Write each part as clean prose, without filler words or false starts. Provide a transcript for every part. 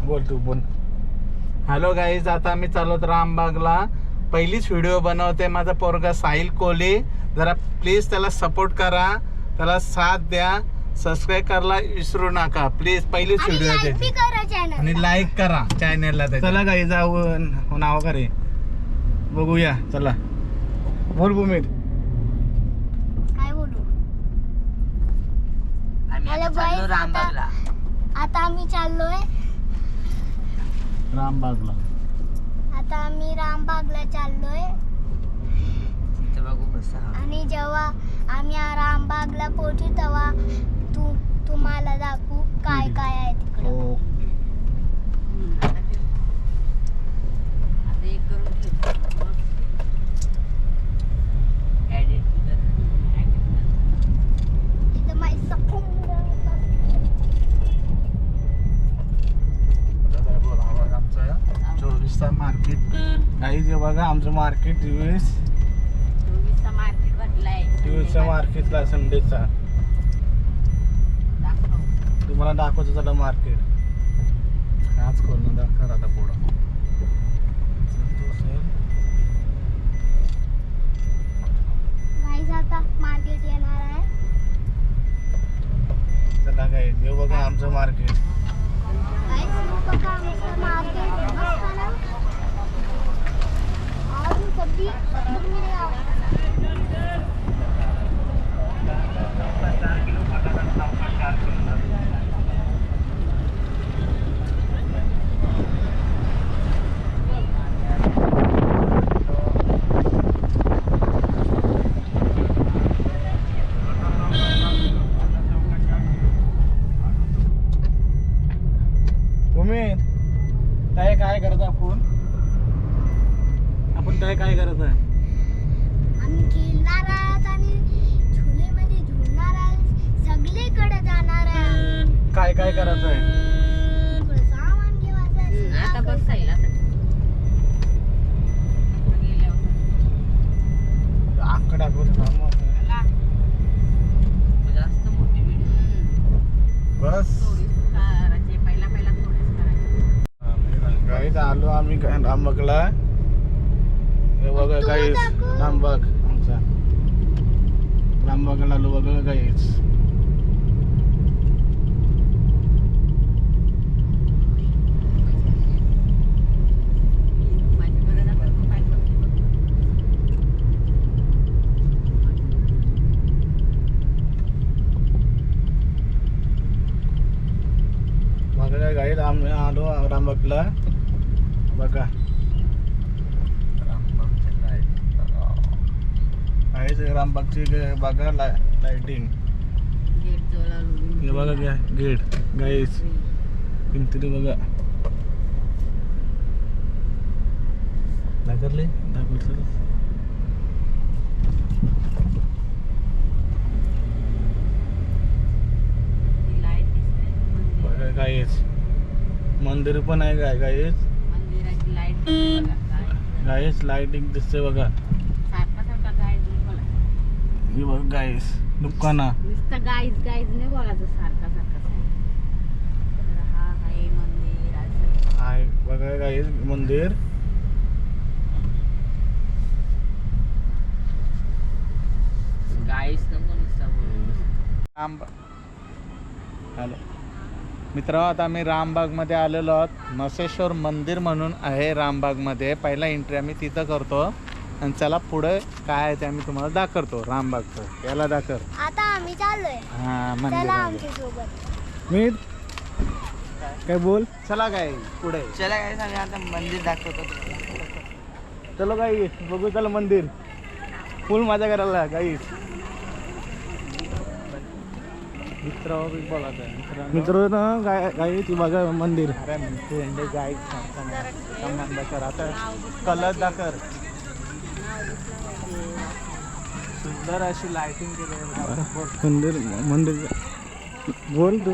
बोल तू बोल. Hello guys, आता आम्ही चालवत रामबागला. पहिलीच व्हिडिओ बनवते माझा पोरगा साहिल कोहली. जरा प्लीज त्याला सपोर्ट करा, त्याला साथ द्या. सबस्क्राईब करायला विसरू नका प्लीज. पहिलीच व्हिडिओ आहे आणि लाईक करा चॅनलला. चला गाई जाऊ नाव करे बघूया. चला बोल भूमीत. काय बोलू? आता आम्ही चाललोय रामबागला. आता आम्ही रामबागला चाललोय. आणि जेव्हा आम्ही रामबागला पोहोचू तेव्हा तुम्हाला दाखवू काय काय आहे तिकडे. मार्केट काही जे बघा आमचं मार्केट 23चा मार्केटला संडेचा तुम्हाला दाखवतो. चला मार्केट काच करून दाखवा आता पुढं. गाईज आता मार्केट येणार आहे. चला काय हे बघा आमचं मार्केट. गाईज हे बघा आमचं मार्केट. मस्त ना. आज सब्जी मिळेल. काय करत आपण काय करत आहे? आम्ही खेळणार आहोत आणि झुलेमध्ये झुलणार आहोत. सगळीकडे जाणार आहे. काय करत आहे? सामान घेवायचं. आता बस जाईल. आकडा जास्त मोठी बस पहिला गाईज आलो आम्ही रामबागला. हे बघा गाईज रामबाग आमचा. रामबागला आलो बघा गाईज. बघा गाईज आम्ही आलो रामबागला. बघा रामबागची बघा लाइटिंग. हे बघा गेट गाईज. पिंपरी बघा दाखवले बघा गाईज. मंदिर पण आहे काय गाईज. मंदिराची लाईट गाईज लाइटिंग दिसते बघा. हे बघ गाईज दुकाना. नुसतं गाईज नाही बोलायचं सारखा हा आहे मंदिर असं आहे बघा गाईज मंदिर. गाईज नको नुसतं हॅलो मित्र, आता आम्ही रामबागमध्ये आलेलो आहोत. नसेश्वर मंदिर म्हणून आहे रामबागमध्ये. पहिला एंट्री आम्ही तिथं करतो आणि चला पुढे काय आहे ते आम्ही तुम्हाला दाखवतो. रामबागचं याला दाखव. आता आम्ही चाललोय. हा चला मंदिर आमच्या सोबत. मी काय बोल. चला काय पुढे चला काय सांगा आता मंदिर दाखवतो. चलो गाई बघू. चला मंदिर फुल मजा करायला गाईस. मित्र ना गाई ती बघा मंदिर. अरे गाई आता कलर दाखर. सुंदर अशी लाइटिंग केली मंदिर. बोल तू.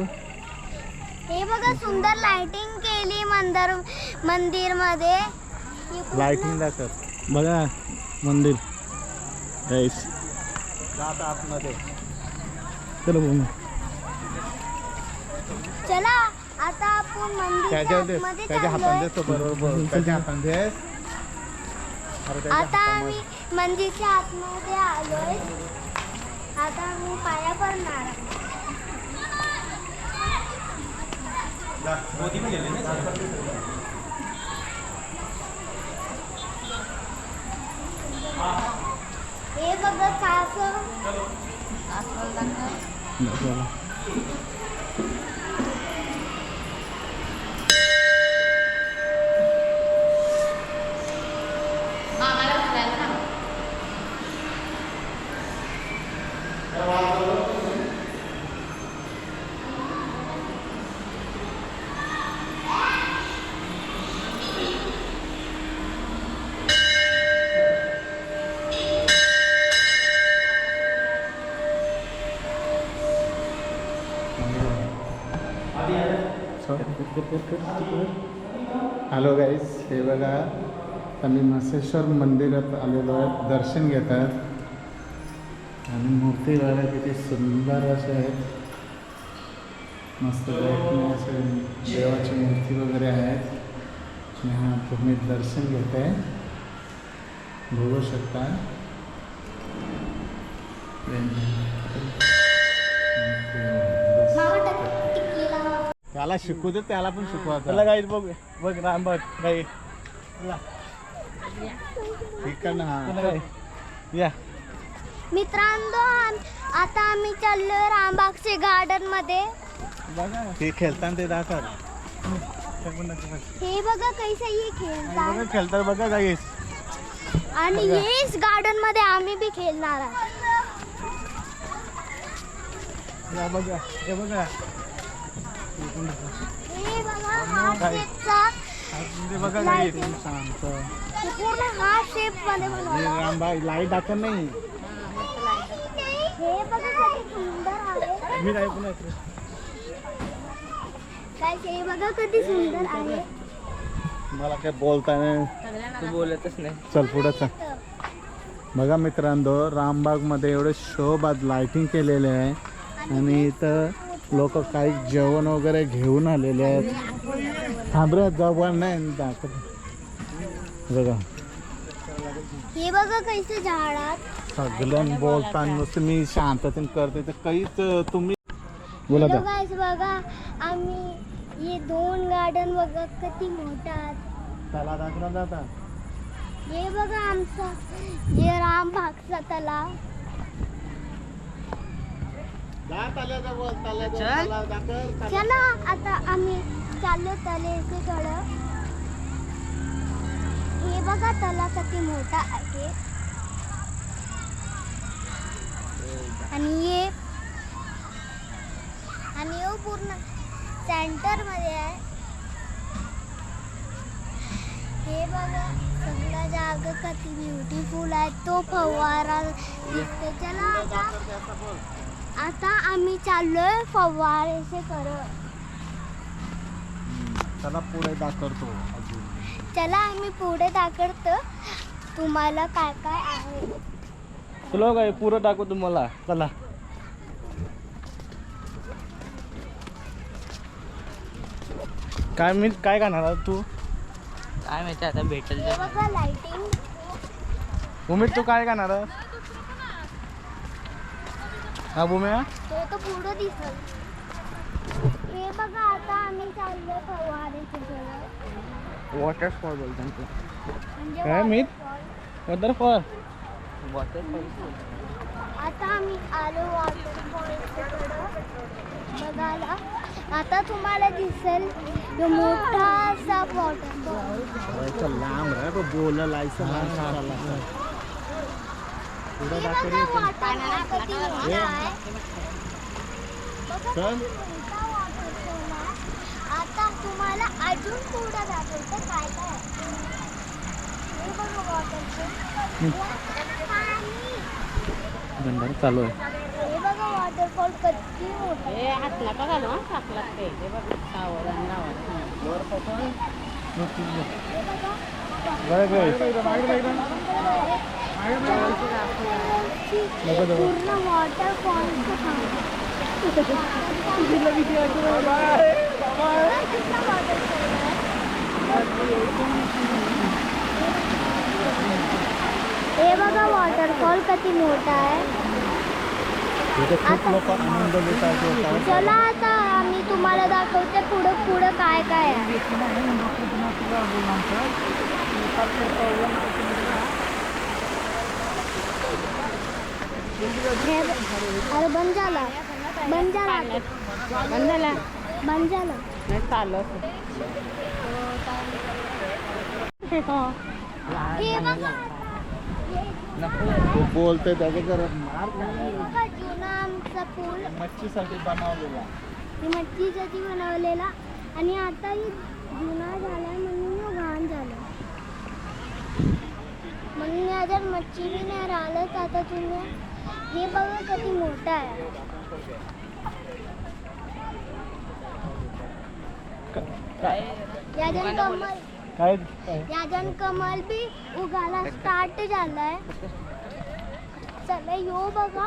हे बघा सुंदर लाइटिंग केली मंदिर मध्ये. लाइटिंग दाखव बघा मंदिर गाईस. जात आतमध्ये. चलो चला आता आपण मंदिरच्या त्याच्यावर देस, आतमध्ये त्याच्या हातात चाललोय. देस तो बरोबर त्याच्या हातात देस. अरे त्याच्या आता हातामध्ये. आम्ही मंदिरच्या आतमध्ये आलोय. आता आम्ही पाया पडणार. हे बघा कासव. अस्वल दाखव. चला. मामाला उचलायला सांग. हॅलो गाईज, हे बघा आम्ही म्हसेश्वर मंदिरात आलेलो आहे. दर्शन घेतात आणि मूर्ती बघा किती सुंदर असे आहेत. मस्त देखणे असे देवाची मूर्ती वगैरे आहेत. आणि हा तुम्ही दर्शन घेत आहे, बघू शकता. मामा टिकली लावा. त्याला शिकू दे, त्याला पण शिकवायचं. चला गाईज बघ बघ रामबाग गाई ठीक आहे ना. चला गाई या मित्रांनो आता आम्ही चाललोय रामबागचे गार्डन मध्ये. बघा ते खेळताना ते दाखव. हे बघा कैसे हे खेळतात. बघा खेळतात बघा गाईज. आणि हेच गार्डन मध्ये आम्ही बी खेळणार आहोत. या बघा हे बघा हे बघा हा शेपचा ते बघा गाई शांत. पूर्ण हा शेप मध्ये बनवला. रामबाग लाईट दाखव नाही. हे बघा किती सुंदर आहे. मी नाही पण ऐकलं. काय हे बघा किती सुंदर आहे. मला काय बोलता नाही. तू बोलतच नाही. चल पुढे चल. बघा मित्रांनो, रामबागमध्ये एवढे शोभात लाइटिंग केलेले आहे आणि इथं लोक काही जेवण वगैरे घेऊन आलेले आहेत. थांबरे जवळ नाही दाखव. बघा हे बघा कैसे झाडात. सगळ्यांना बोलताना नुसतं मी शांततेने करते तर काहीच तुम्ही बोला हॅलो तर. गाइस बघा आम्ही हे दोन गार्डन बघा किती मोठा. त्याला दाखवा जाता. हे बघा आमचा हे रामबागचा तलाव. चला आता आम्ही चाललो तलावाकडं. हे बघा तलाव किती मोठा आहे. आणि हे पूर्ण सेंटर मध्ये आहे. हे बघा सगळा जागा किती ब्युटिफुल आहे. तो फवारा दिसते. चला आता आम्ही चाललोय फवारेचे करत. त्याला पुढे दाखवतो अजून. चला आम्ही पुढे दाखवतो तुम्हाला काय काय आहे. चलो गाई पुरं टाकू तुम्हाला. चला काय मी काय खाणार आहे तू? काय माहिती आता भेटेल हे बघा लाइटिंग. उमेद तू काय खाणार आहे? हा भूम्या ते तर पुढं दिसल. हे बघा आता आम्ही चाललोय फवारेचे करत. वॉटरफॉल बोलतात तू. म्हणजे काय मीठ? waterfall. वॉटरफॉल आता आम्ही आलो वॉटरफॉलकडं बघायला. आता तुम्हाला दिसेल तो मोठा असा वॉटरफॉल. लांब रे तो बोला लायसन पुढे हे दाखव. बघा waterfall किती मोठा आहे. बघा चल. किती मोठा waterfall आहे. आता तुम्हाला अजून पुढे दाखवतो काय काय आहे. हे बघा waterfall. पाणी. भंडार चालू आहे. हे बघा वॉटरफॉल किती मोठा आहे. हे हातला का घालू हा टाकला ते हे बघ सावधान राहा. बघा गाई पूर्ण वॉटरफॉल हे बघा वॉटरफॉल किती मोठा आहे. इथे खूप लोक आनंद लुटायचे चला आता आम्ही तुम्हाला दाखवते पुढं पुढं काय काय आहे. अरे बंद झाला बंद झाला बंद झाला बंद झाला. नाही चालू हे बघा तू बोलते त्याचे करत हे बघा जुना आमचा पूल. मच्छीसाठी बनवलेला. ही मच्छीसाठी बनवलेला आणि आता ही जुना झालाय म्हणून घाण झालं म्हणून याच्यात मच्छी बी नाही राहिलं. आता तुम्ही हे बघा किती मोठा आहे. याच्यात कमल काय याच्यात कमल बी उगाला स्टार्ट झालाय. चला यो बघा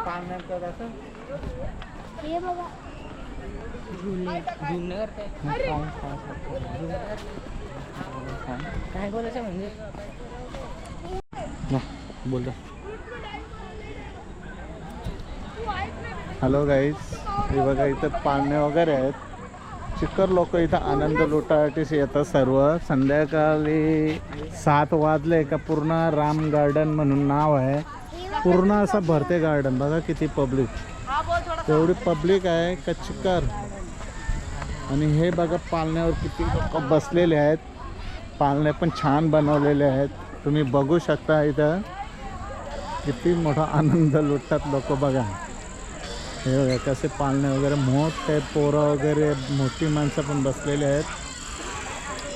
हे बघा काय बोलायचं म्हणजे बोल. हॅलो गाईज, हे बघा इथं पाळणे वगैरे आहेत. चिक्कर लोक इथं आनंद लुटासाठी येतात सर्व. संध्याकाळी 7 वाजले का पूर्ण राम गार्डन म्हणून नाव आहे. पूर्ण असं भरते गार्डन. बघा किती पब्लिक, तेवढी पब्लिक आहे का चिक्कर. आणि हे बघा पाळण्यावर किती लोक बसलेले आहेत. पाळणे पण छान बनवलेले आहेत. तुम्ही बघू शकता इथं किती मोठा आनंद लुटतात लोक. बघा हे बघा कसे पाळणे वगैरे मोठे पोरं वगैरे मोठी माणसं पण बसलेले आहेत.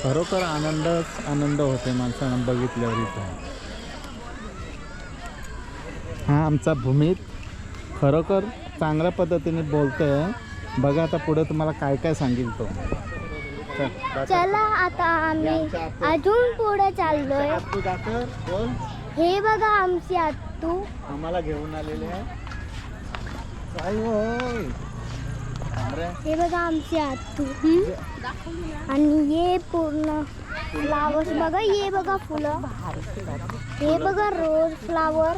खरोखर आनंद होते माणसांना बघितल्यावर इथं. हा आमचा भूमीत खरोखर चांगल्या पद्धतीने बोलतोय. बघा आता पुढे तुम्हाला काय काय सांगेल तो. चला आता आम्ही अजून पुढे चाललोय. हे बघा आमची आत्तू आम्हाला घेऊन आलेले आहे. हे बघा आमची आत्तू. आणि हे पूर्ण फ्लावर्स बघा. हे बघा फुलं. हे बघा रोज फ्लावर.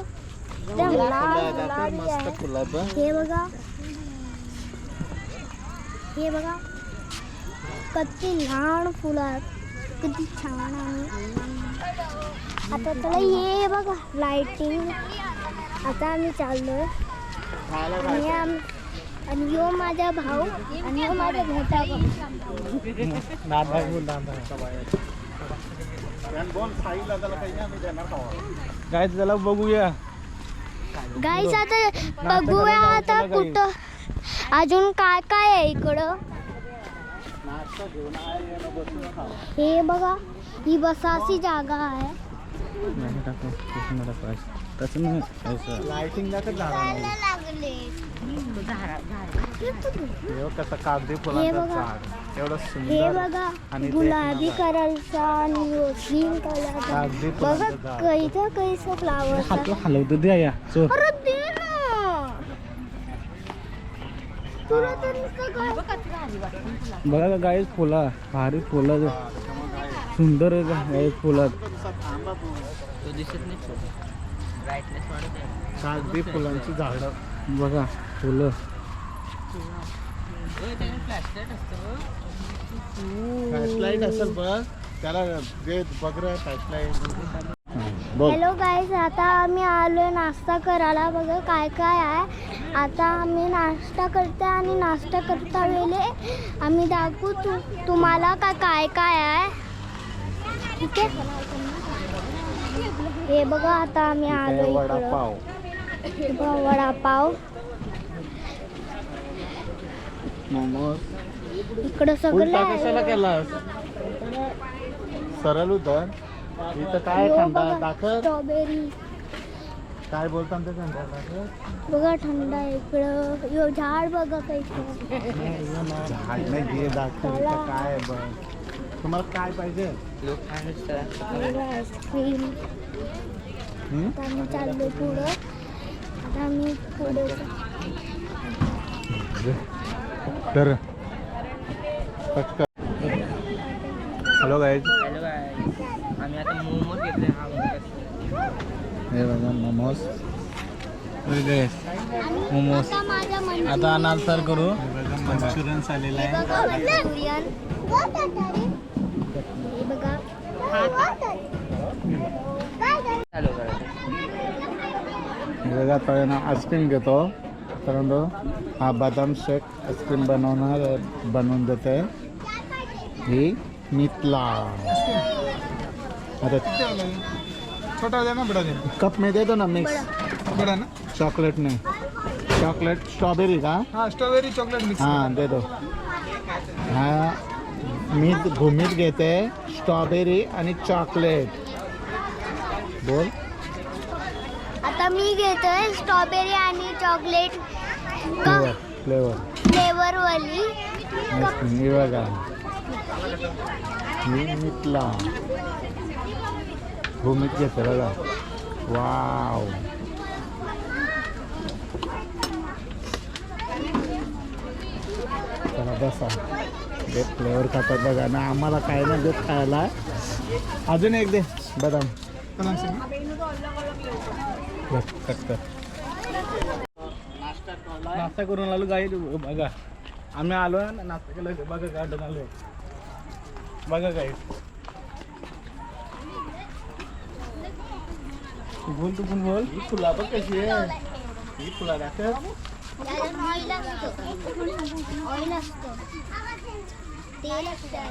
हे बघा हे बघा किती लहान फुलं आहेत. किती छान आहे. आता त्याला हे बघा लाइटिंग. आता आम्ही चाललोय आणि यो माझा भाऊ आणि यो माझा मोठा भाऊ. काय त्याला बघूया. गाईस आता बघूया आता कुठं अजून काय काय आहे इकडं. हे बघा ही बसाची जागा आहे. लाइटिंग कसं कागदी फुलाचं झाड एवढं हे सुंदर. बघा आणि ते गुलाबी कलरचा आणि ग्रीन कलरचा. कागदी बघा फुलाचं झाड. कैसा कैसा फ्लावर. हलवतो द्या या चोर. अरे दे ना. तुला तर नुसतं बघा का गाईस फुला भारी फुलं सुंदर आहे फुलात. कागदी फुलांची झाडं बघा फुलं. फ्लॅशलाईट असेल बघ त्याला दे बघ रे फ्लॅशलाईट. हॅलो गाईज, आता आम्ही आलोय नाश्ता करायला. बघा काय काय आहे. आता आम्ही नाश्ता करते आणि नाश्ता करता वेळे आम्ही दाखवू तुम्हाला काय काय आहे. ठीक आहे. हे बघा आता आम्ही आलोय वडापाव. इकडं. वडापाव मोमोज. इकडं सगळं कशाला आहे. केलास सरळ उतर. इथं काय यो थंड बघा, दाखल स्ट्रॉबेरी. काय बोलता ते थंड दाखल. बघा थंड आहे इकडं. यो झाड बघा कैसे. झाड नाही घे दाखल. इथं काय आहे बघ. तुम्हाला काय पाहिजे. आईस्क्रीम. आता आम्ही चाललो पुढं. आता आम्ही पुढे तर हॅलो गाईज, हॅलो काय आम्ही आता मोमोज घेतले हा हे बघा मोमोज. मोमोज आता माझ्या मंचुरियन आता नाश्ता करू. मंचुरियन आलेला आहे. मंचुरियन हे बघा चालू करायचं. हे बघा आता ना आईस्क्रीम घेतो. परंतु हा बदाम शेक आईस्क्रीम बनवून देते ही मितला. आता छोटा दे ना, बड़ा दे. कप में दे दो ना मिक्स. बड़ा ना. चॉकलेट नहीं, चॉकलेट स्ट्रॉबेरी का. हाँ स्ट्रॉबेरी चॉकलेट मिक्स. हाँ दे दो. हाँ भूमीत घेते स्ट्रॉबेरी आणि चॉकलेट. बोल. आता मी घेतोय स्ट्रॉबेरी आणि चॉकलेट फ्लेवर फ्लेवर वाली. हे बघा ही मितला भूमीत घेते बघा. वाव. चला बसा. हे फ्लेवर खातात बघा ना. आम्हाला काय ना देत खायला. अजून एक दे बदाम. बस, कट कर. नाश्ता करून आलो गाई. बघा आम्ही आलो ना, नाश्ता केलं. बघा गार्डन आलो. बघा गाई. बोल तू पण बोल. ही फुला बघ कशी आहे. ही फुला दाखव. ऑइल असतो, ऑइल असतो, तेल असतं.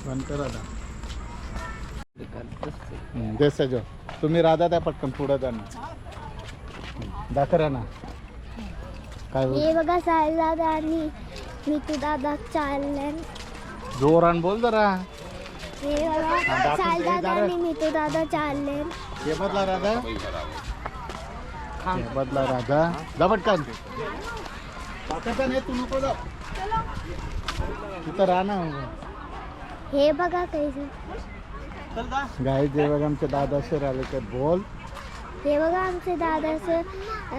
बंद कर आता. जसं जो तुम्ही राधा त्या पटकन पुढं जाणार दाखरा ना काय हे बघा साहिल दादा आणि नीतू दादा चालले. जोरान बोल जरा. हे बघा हा, दाखव साहिल ते दादा जरा. आणि नीतू दादा चालले. हे बदला राधा. हे बदला राधा. जा पटकन. दाखवता नाही तू नको जा. तिथं राहा ना. हे बघा कैसे. गाई जे बघा आमचे दादा सर आले तर बोल. हे बघा आमचे दादा सर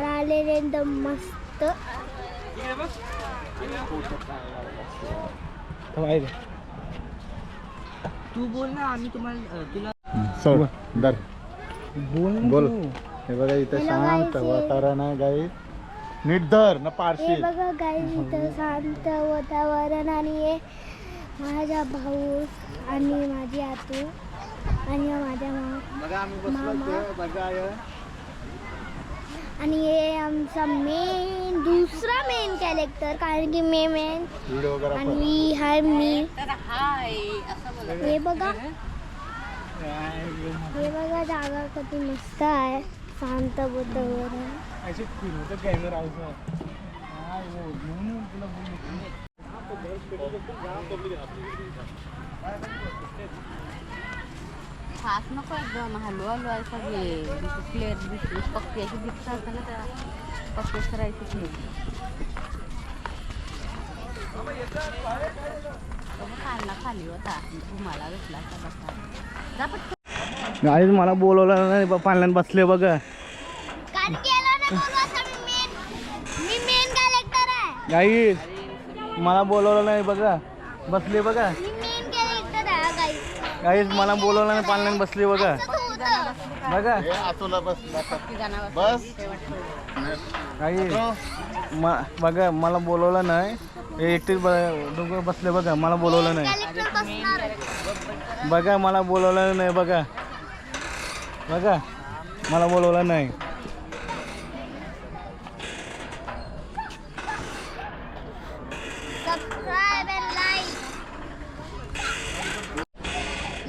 आलेले एकदम मस्त. तू बोल ना आम्ही तुम्हाला तुला चल दर बोल बोल. हे बघा इथे Hello शांत guys. वातावरण आहे गाई. नीट धर ना हे पारशील. बघा गाईज इथं शांत वातावरण. आणि हे माझा भाऊ आणि माझी आतू आणि माझ्या बघा आम्ही मामा. बघा आणि हे आमचा दुसरा मेन कॅरेक्टर. कारण की मेन व्हिडिओ वगैरे आणि हाय मी. हाय असं बोला. हे बघा, हे बघा जागा किती मस्त आहे. शांत वातावरण. असे फिरवतं कॅमेरा असं. काय हो, म्हणून तुला बोललो. फास नको एकदम हलवा हलवा सगळे क्लिअर दिसते. पक्की अशी दिसतात ना त्या पक्के करायचे नाही. खाल्ला खाली होता तुम्हाला भेटला जा पटकन. गाईज मला बोलवलं नाही. पाण्यात बसले बघा. कारण की याला ना बोलू आता मी मेन कॅरेक्टर आहे. गाईज मला बोलवलं नाही बघा. बसले बघा. मी मेन कॅरेक्टर आहे गाईज. गाईज मला बोलवलं नाही. पाण्यात बसले बघा. बघा हे आतूला बस. जनावर बस. गाईज बघा मला बोलवलं नाही. हे एकटेच दोघं बसले बघा. मला बोलवलं नाही. कॅरेक्टर बसणार. बघा मला बोलवलं नाही. बघा बघा मला बोलवलं नाही. सबस्क्राइब एंड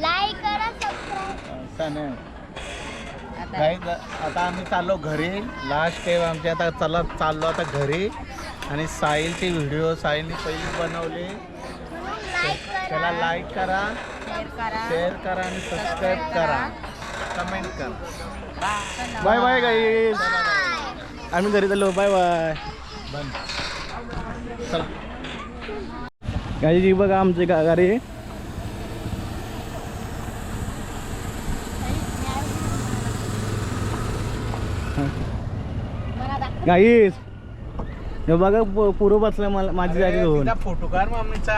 लाईक करा, सबस्क्राइब. असं नाही. Guys, आता आम्ही चाललो घरी. लास्ट टाइम आमची आता चाललो आता घरी. आणि साहिलची व्हिडिओ साहिलने पहिली बनवली. लाईक त्याला करा. लाईक करा, शेअर करा. शेअर करा आणि सबस्क्राईब करा, कमेंट करा. Bye bye guys. बाय. आम्ही घरी चाललो. Bye bye. चला. गाडी जी बघा आमची गाडी आहे. गाईस हे बघा पुरं बसलं मला माझी जागी घेऊन. फोटो काढ मम्मीचा.